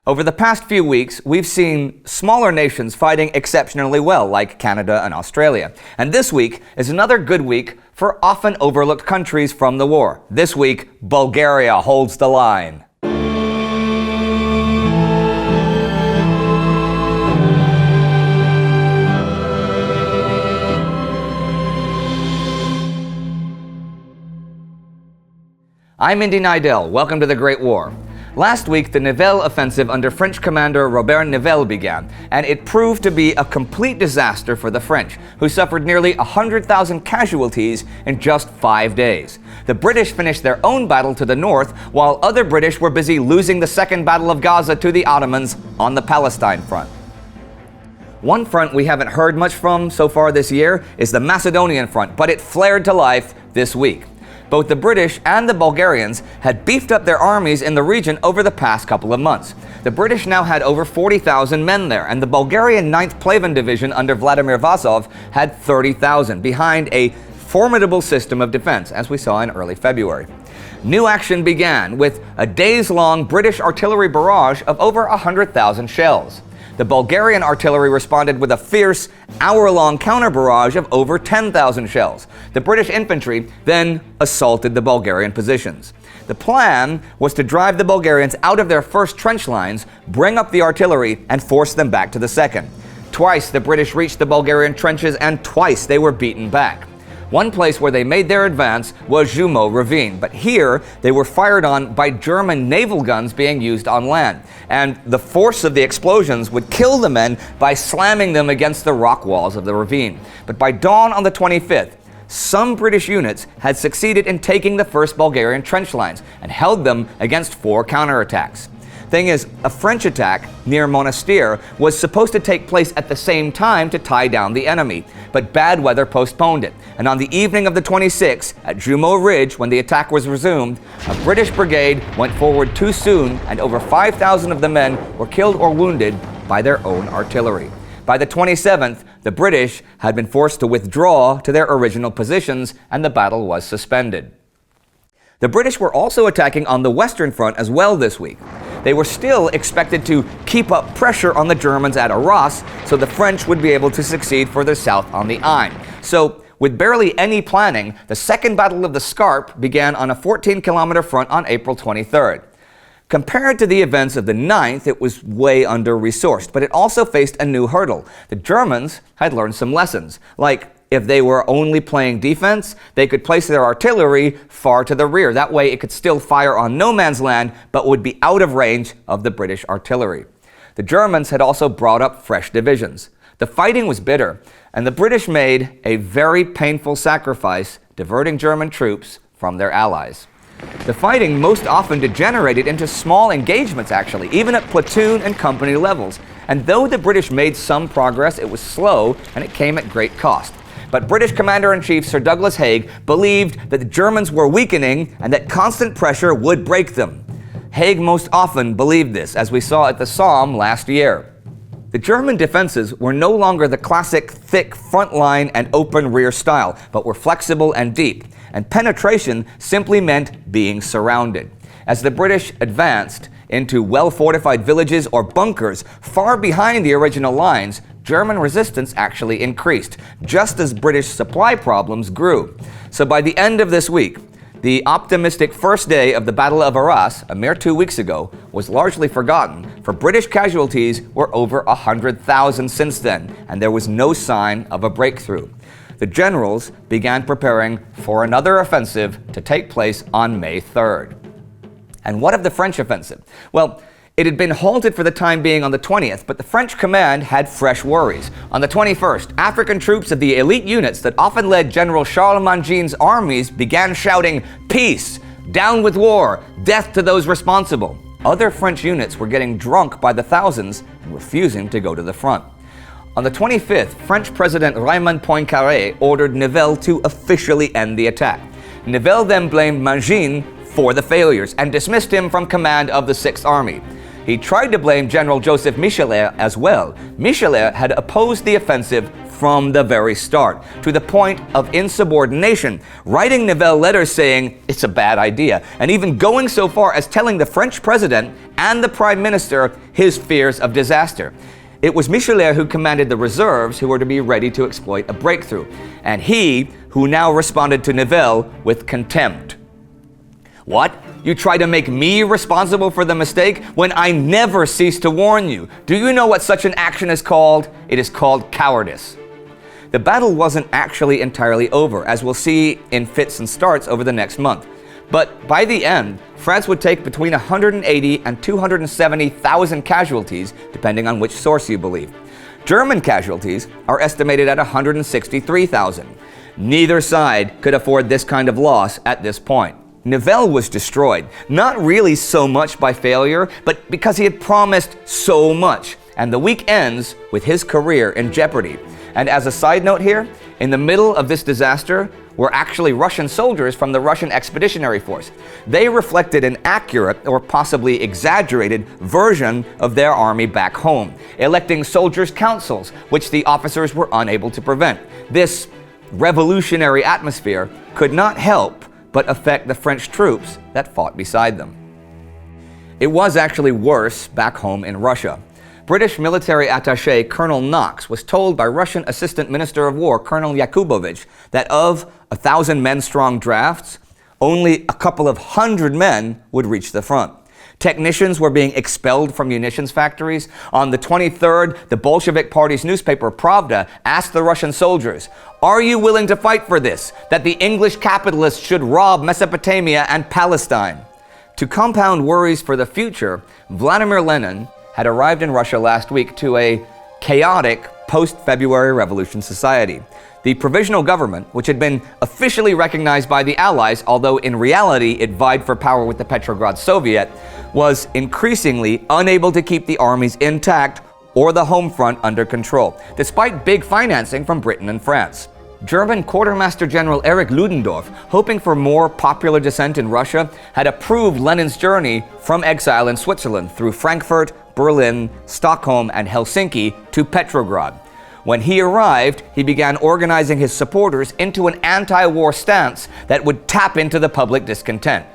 Over the past few weeks, we've seen smaller nations fighting exceptionally well, like Canada and Australia. And this week is another good week for often overlooked countries from the war. This week, Bulgaria holds the line. I'm Indy Nidell. Welcome to the Great War. Last week, the Nivelle Offensive under French commander Robert Nivelle began, and it proved to be a complete disaster for the French, who suffered nearly 100,000 casualties in just 5 days. The British finished their own battle to the north, while other British were busy losing the Second Battle of Gaza to the Ottomans on the Palestine front. One front we haven't heard much from so far this year is the Macedonian front, but it flared to life this week. Both the British and the Bulgarians had beefed up their armies in the region over the past couple of months. The British now had over 40,000 men there, and the Bulgarian 9th Plaven Division under Vladimir Vazov had 30,000, behind a formidable system of defense, as we saw in early February. New action began with a days-long British artillery barrage of over 100,000 shells. The Bulgarian artillery responded with a fierce, hour-long counter-barrage of over 10,000 shells. The British infantry then assaulted the Bulgarian positions. The plan was to drive the Bulgarians out of their first trench lines, bring up the artillery, and force them back to the second. Twice the British reached the Bulgarian trenches, and twice they were beaten back. One place where they made their advance was Jumo Ravine, but here they were fired on by German naval guns being used on land, and the force of the explosions would kill the men by slamming them against the rock walls of the ravine. But by dawn on the 25th, some British units had succeeded in taking the first Bulgarian trench lines and held them against 4 counterattacks. Thing is, a French attack near Monastir was supposed to take place at the same time to tie down the enemy, but bad weather postponed it. And on the evening of the 26th, at Jumo Ridge, when the attack was resumed, a British brigade went forward too soon, and over 5,000 of the men were killed or wounded by their own artillery. By the 27th, the British had been forced to withdraw to their original positions, and the battle was suspended. The British were also attacking on the Western Front as well this week. They were still expected to keep up pressure on the Germans at Arras, so the French would be able to succeed further south on the Aisne. So, with barely any planning, the Second Battle of the Scarpe began on a 14-kilometer front on April 23rd. Compared to the events of the 9th, it was way under-resourced, but it also faced a new hurdle. The Germans had learned some lessons, like if they were only playing defense, they could place their artillery far to the rear. That way it could still fire on no man's land, but would be out of range of the British artillery. The Germans had also brought up fresh divisions. The fighting was bitter, and the British made a very painful sacrifice, diverting German troops from their allies. The fighting most often degenerated into small engagements, actually, even at platoon and company levels. And though the British made some progress, it was slow, and it came at great cost. But British Commander-in-Chief Sir Douglas Haig believed that the Germans were weakening and that constant pressure would break them. Haig most often believed this, as we saw at the Somme last year. The German defenses were no longer the classic thick front line and open rear style, but were flexible and deep, and penetration simply meant being surrounded. As the British advanced into well-fortified villages or bunkers far behind the original lines, German resistance actually increased, just as British supply problems grew. So by the end of this week, the optimistic first day of the Battle of Arras, a mere 2 weeks ago, was largely forgotten, for British casualties were over 100,000 since then, and there was no sign of a breakthrough. The generals began preparing for another offensive to take place on May 3rd. And what of the French offensive? Well, it had been halted for the time being on the 20th, but the French command had fresh worries. On the 21st, African troops of the elite units that often led General Charles Mangin's armies began shouting, "Peace! Down with war! Death to those responsible!" Other French units were getting drunk by the thousands and refusing to go to the front. On the 25th, French President Raymond Poincaré ordered Nivelle to officially end the attack. Nivelle then blamed Mangin for the failures and dismissed him from command of the 6th Army. He tried to blame General Joseph Michelet as well. Michelet had opposed the offensive from the very start, to the point of insubordination, writing Nivelle letters saying it's a bad idea, and even going so far as telling the French president and the prime minister his fears of disaster. It was Michelet who commanded the reserves who were to be ready to exploit a breakthrough, and he who now responded to Nivelle with contempt. What? You try to make me responsible for the mistake when I never cease to warn you. Do you know what such an action is called? It is called cowardice. The battle wasn't actually entirely over, as we'll see in fits and starts over the next month. But by the end, France would take between 180 and 270,000 casualties, depending on which source you believe. German casualties are estimated at 163,000. Neither side could afford this kind of loss at this point. Nivelle was destroyed, not really so much by failure, but because he had promised so much, and the week ends with his career in jeopardy. And as a side note here, in the middle of this disaster were actually Russian soldiers from the Russian Expeditionary Force. They reflected an accurate, or possibly exaggerated, version of their army back home, electing soldiers' councils, which the officers were unable to prevent. This revolutionary atmosphere could not help but affect the French troops that fought beside them. It was actually worse back home in Russia. British military attaché Colonel Knox was told by Russian Assistant Minister of War Colonel Yakubovich that of 1,000 men-strong drafts, only a couple of hundred men would reach the front. Technicians were being expelled from munitions factories. On the 23rd, the Bolshevik Party's newspaper Pravda asked the Russian soldiers, "Are you willing to fight for this, that the English capitalists should rob Mesopotamia and Palestine?" To compound worries for the future, Vladimir Lenin had arrived in Russia last week to a chaotic post-February Revolution society. The provisional government, which had been officially recognized by the Allies, although in reality it vied for power with the Petrograd Soviet, was increasingly unable to keep the armies intact or the home front under control, despite big financing from Britain and France. German Quartermaster General Erich Ludendorff, hoping for more popular dissent in Russia, had approved Lenin's journey from exile in Switzerland through Frankfurt, Berlin, Stockholm, and Helsinki to Petrograd. When he arrived, he began organizing his supporters into an anti-war stance that would tap into the public discontent.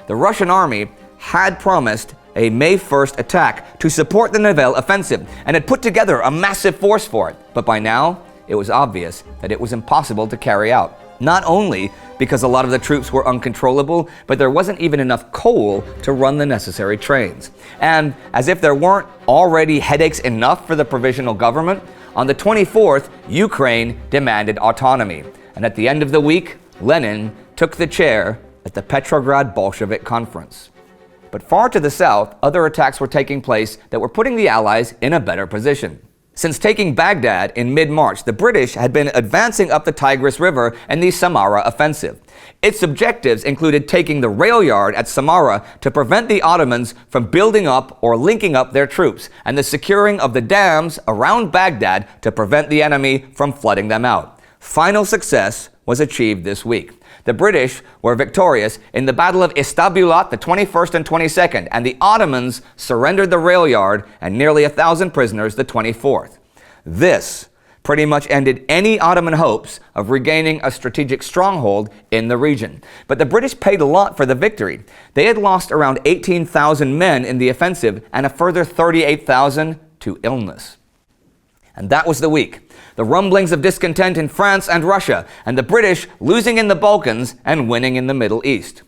The Russian army had promised a May 1st attack to support the Nivelle Offensive and had put together a massive force for it. But by now, it was obvious that it was impossible to carry out. Not only because a lot of the troops were uncontrollable, but there wasn't even enough coal to run the necessary trains. And as if there weren't already headaches enough for the provisional government, on the 24th, Ukraine demanded autonomy. And at the end of the week, Lenin took the chair at the Petrograd Bolshevik Conference. But far to the south, other attacks were taking place that were putting the Allies in a better position. Since taking Baghdad in mid-March, the British had been advancing up the Tigris River in the Samara Offensive. Its objectives included taking the rail yard at Samara to prevent the Ottomans from building up or linking up their troops, and the securing of the dams around Baghdad to prevent the enemy from flooding them out. Final success was achieved this week. The British were victorious in the Battle of Istabulat the 21st and 22nd, and the Ottomans surrendered the rail yard and nearly 1,000 prisoners the 24th. This pretty much ended any Ottoman hopes of regaining a strategic stronghold in the region. But the British paid a lot for the victory. They had lost around 18,000 men in the offensive and a further 38,000 to illness. And that was the week. The rumblings of discontent in France and Russia, and the British losing in the Balkans and winning in the Middle East.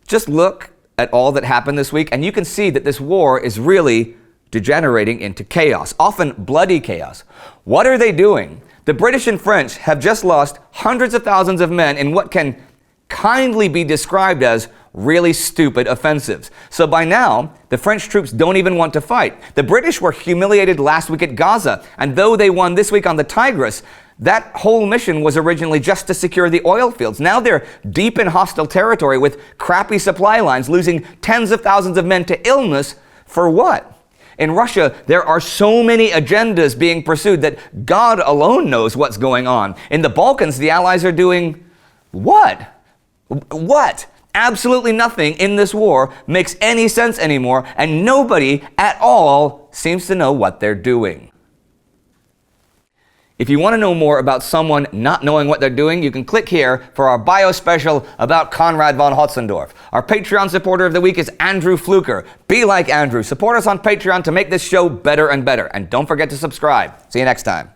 Just look at all that happened this week, and you can see that this war is really degenerating into chaos, often bloody chaos. What are they doing? The British and French have just lost hundreds of thousands of men in what can kindly be described as really stupid offensives. So by now, the French troops don't even want to fight. The British were humiliated last week at Gaza, and though they won this week on the Tigris, that whole mission was originally just to secure the oil fields. Now they're deep in hostile territory with crappy supply lines, losing tens of thousands of men to illness for what? In Russia, there are so many agendas being pursued that God alone knows what's going on. In the Balkans, the Allies are doing what? What? Absolutely nothing in this war makes any sense anymore, and nobody at all seems to know what they're doing. If you want to know more about someone not knowing what they're doing, you can click here for our bio special about Konrad von Hotzendorf. Our Patreon supporter of the week is Andrew Fluker. Be like Andrew. Support us on Patreon to make this show better and better. And don't forget to subscribe. See you next time.